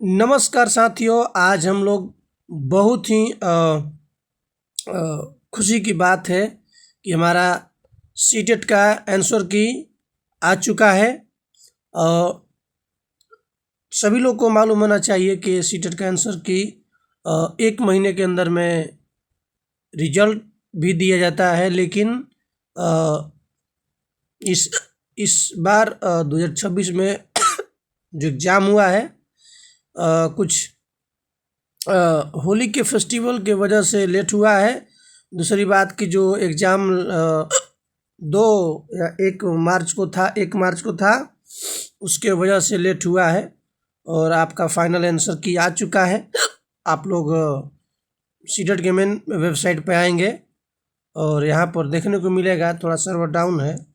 नमस्कार साथियों, आज हम लोग बहुत ही खुशी की बात है कि हमारा सीटेट का आंसर की आ चुका है। सभी लोग को मालूम होना चाहिए कि सीटेट का आंसर की 1 महीने के अंदर में रिजल्ट भी दिया जाता है, लेकिन इस इस बार 2026 में जो एग्ज़ाम हुआ है कुछ होली के फेस्टिवल के वजह से लेट हुआ है। दूसरी बात कि जो एग्ज़ाम 2 या 1 मार्च को था, उसके वजह से लेट हुआ है और आपका फाइनल आंसर की आ चुका है। आप लोग सीटेट के मेन वेबसाइट पे आएंगे और यहाँ पर देखने को मिलेगा, थोड़ा सर्वर डाउन है।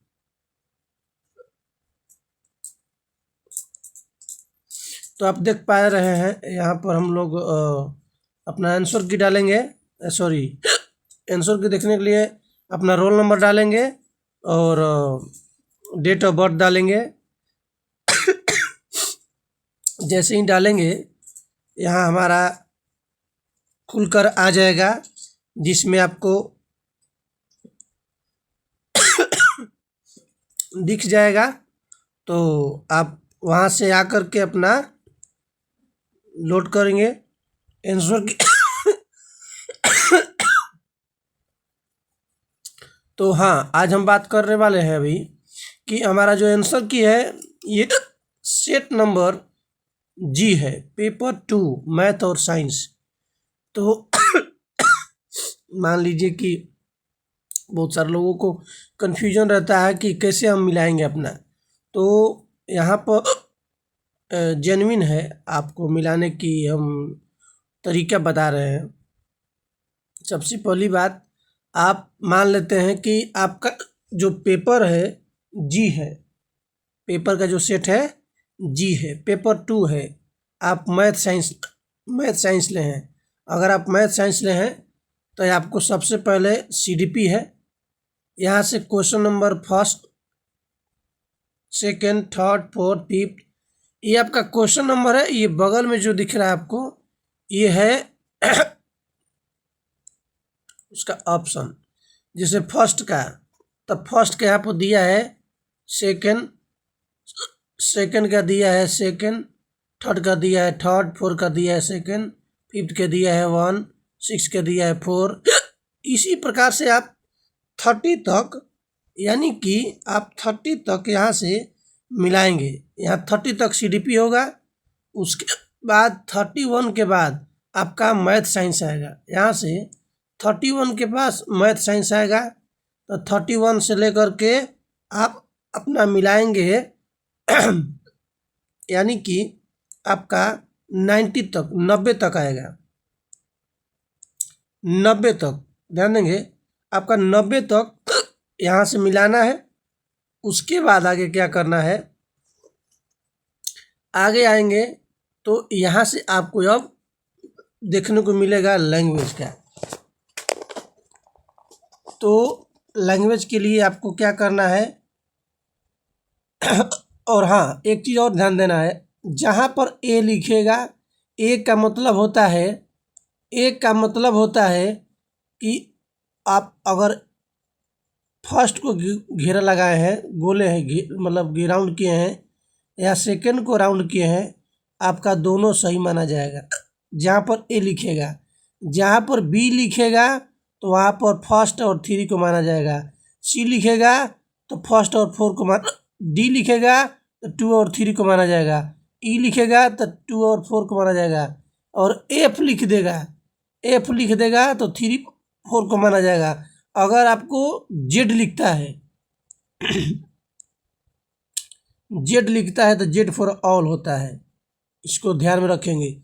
तो आप देख पा रहे हैं, यहाँ पर हम लोग अपना आंसर की डालेंगे, आंसर की देखने के लिए अपना रोल नंबर डालेंगे और डेट ऑफ बर्थ डालेंगे। जैसे ही डालेंगे यहाँ हमारा खुलकर आ जाएगा, जिसमें आपको दिख जाएगा। तो आप वहाँ से आकर के अपना लोड करेंगे आंसर की। तो हाँ, आज हम बात करने वाले हैं अभी कि हमारा जो आंसर की है ये सेट नंबर जी है, पेपर 2 मैथ और साइंस। तो मान लीजिए कि बहुत सारे लोगों को कन्फ्यूजन रहता है कि कैसे हम मिलाएंगे अपना, तो यहाँ पर जेन्युइन है, आपको मिलाने की हम तरीका बता रहे हैं। सबसे पहली बात, आप मान लेते हैं कि आपका जो पेपर है जी है, पेपर का जो सेट है जी है, पेपर 2 है। आप मैथ साइंस ले हैं। अगर आप मैथ साइंस ले हैं तो आपको सबसे पहले सीडीपी है, यहाँ से question number first, second, third, fourth, fifth, ये आपका क्वेश्चन नंबर है। ये बगल में जो दिख रहा है आपको, ये है उसका ऑप्शन। जैसे फर्स्ट का, तब फर्स्ट का यहाँ पर दिया है सेकेंड, सेकेंड का दिया है सेकेंड, थर्ड का दिया है थर्ड, फोर्थ का दिया है सेकेंड, फिफ्थ का दिया है 1, सिक्स का दिया है 4। इसी प्रकार से आप 30 तक, यानी कि आप 30 तक यहाँ से मिलाएंगे। यहाँ 30 तक सीडीपी होगा, उसके बाद 31 के बाद आपका मैथ साइंस आएगा। यहाँ से 31 के पास मैथ साइंस आएगा, तो 31 से लेकर के आप अपना मिलाएंगे यानी कि आपका 90 तक, 90 तक आएगा। 90 तक ध्यान देंगे, आपका 90 तक यहाँ से मिलाना है। उसके बाद आगे क्या करना है, आगे आएंगे तो यहाँ से आपको अब देखने को मिलेगा लैंग्वेज का। तो लैंग्वेज के लिए आपको क्या करना है और हाँ, एक चीज़ और ध्यान देना है, जहाँ पर ए लिखेगा, ए का मतलब होता है, ए का मतलब होता है कि आप अगर फर्स्ट को घेरा लगाए हैं, गोले हैं, मतलब राउंड किए हैं, या सेकंड को राउंड किए हैं, आपका दोनों सही माना जाएगा जहाँ पर ए लिखेगा। जहाँ पर बी लिखेगा तो वहाँ पर फर्स्ट और 3 को माना जाएगा। सी लिखेगा तो फर्स्ट और 4 को डी लिखेगा तो 2 और 3 को माना जाएगा। ई लिखेगा तो 2 और 4 को माना जाएगा। और एफ लिख देगा तो 3, 4 को माना जाएगा। अगर आपको जेड लिखता है जेड लिखता है तो जेड फॉर ऑल होता है, इसको ध्यान में रखेंगे।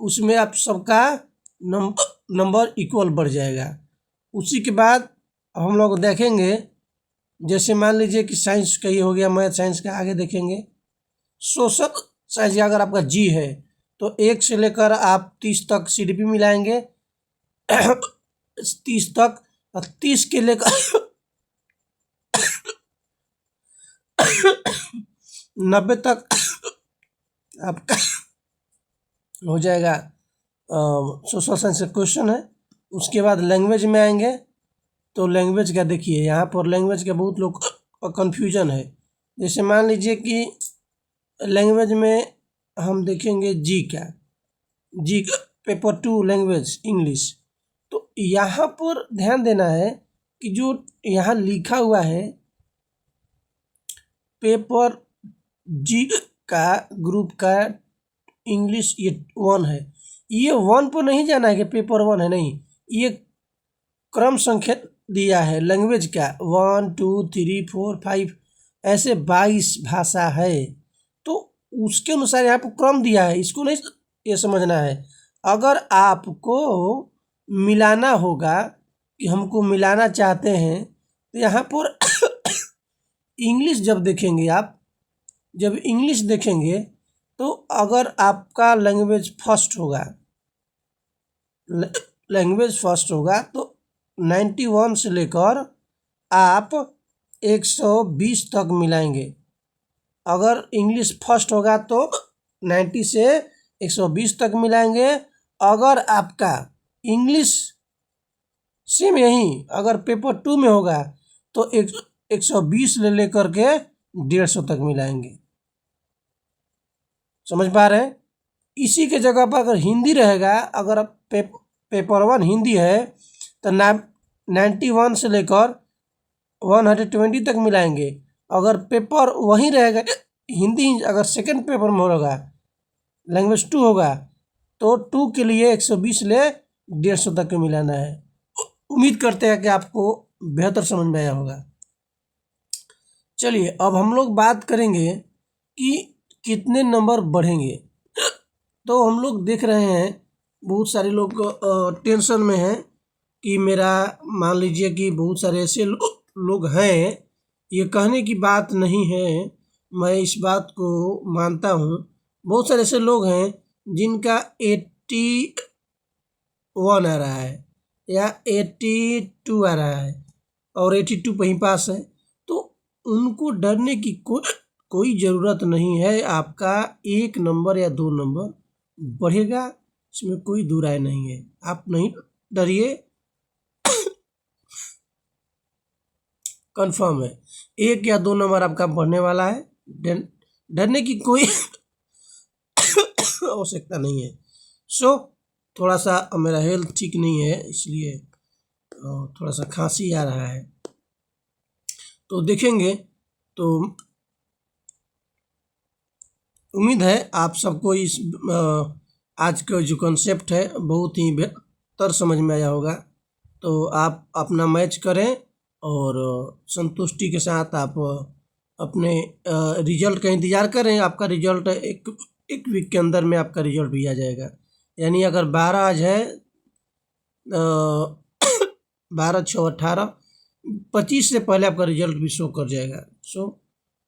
उसमें आप सबका नंबर इक्वल बढ़ जाएगा। उसी के बाद हम लोग देखेंगे, जैसे मान लीजिए कि साइंस का ये हो गया, मैथ साइंस का आगे देखेंगे। सोशल साइंस का अगर आपका जी है तो 1 से लेकर आप 30 तक सीडीपी मिलाएंगे 30 तक, और 30 के लेकर 90 तक आपका हो जाएगा सोशल साइंस का क्वेश्चन है। उसके बाद लैंग्वेज में आएंगे तो लैंग्वेज का देखिए, यहाँ पर लैंग्वेज का बहुत लोग कन्फ्यूजन है। जैसे मान लीजिए कि लैंग्वेज में हम देखेंगे जी पेपर 2 लैंग्वेज इंग्लिश। तो यहाँ पर ध्यान देना है कि जो यहाँ लिखा हुआ है पेपर जी का ग्रुप का इंग्लिश ये 1 है, ये 1 पर नहीं जाना है कि पेपर 1 है, नहीं, ये क्रम संख्या दिया है लैंग्वेज का 1 2 3 4 5 ऐसे 22 भाषा है, तो उसके अनुसार यहाँ पर क्रम दिया है, इसको नहीं ये समझना है। अगर आपको मिलाना होगा कि हमको मिलाना चाहते हैं तो यहाँ पर इंग्लिश जब देखेंगे आप, जब इंग्लिश देखेंगे तो अगर आपका लैंग्वेज फर्स्ट होगा तो 91 से लेकर आप 120 तक मिलाएंगे। अगर इंग्लिश फर्स्ट होगा तो 90 से 120 तक मिलाएंगे। अगर आपका इंग्लिश सेम यही अगर पेपर 2 में होगा तो 120 ले लेकर के 150 तक मिलाएंगे। समझ पा रहे हैं? इसी के जगह पर अगर हिंदी रहेगा, अगर आप पेपर 1 हिंदी है तो 91 से लेकर 120 तक मिलाएंगे। अगर पेपर वही रहेगा हिंदी, अगर सेकंड पेपर में होगा लैंग्वेज 2 होगा तो 2 के लिए 120 ले 150 तक के मिलाना है। उम्मीद करते हैं कि आपको बेहतर समझ में आया होगा। चलिए अब हम लोग बात करेंगे कि कितने नंबर बढ़ेंगे। तो हम लोग देख रहे हैं बहुत सारे लोग टेंशन में हैं कि मेरा, मान लीजिए कि बहुत सारे ऐसे लोग हैं, ये कहने की बात नहीं है, मैं इस बात को मानता हूँ, बहुत सारे ऐसे लोग हैं जिनका 81 आ रहा है या 82 आ रहा है और 82 पे ही पास है, तो उनको डरने की कोई ज़रूरत नहीं है। आपका 1 नंबर या 2 नंबर बढ़ेगा, इसमें कोई दो राय नहीं है, आप नहीं डरिए, कंफर्म है 1 या 2 नंबर आपका बढ़ने वाला है, डरने की कोई आवश्यकता नहीं है। थोड़ा सा मेरा हेल्थ ठीक नहीं है, इसलिए थोड़ा सा खांसी आ रहा है, तो देखेंगे। तो उम्मीद है आप सबको इस आज का जो कॉन्सेप्ट है बहुत ही बेहतर समझ में आया होगा। तो आप अपना मैच करें और संतुष्टि के साथ आप अपने रिजल्ट का इंतज़ार करें। आपका रिजल्ट एक वीक के अंदर में आपका रिजल्ट भी आ जाएगा। यानी अगर 12 आज है 12 6 18 25 से पहले आपका रिजल्ट भी शो कर जाएगा।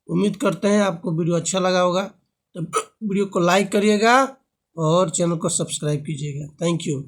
उम्मीद करते हैं आपको वीडियो अच्छा लगा होगा, तो वीडियो को लाइक करिएगा और चैनल को सब्सक्राइब कीजिएगा। Thank you.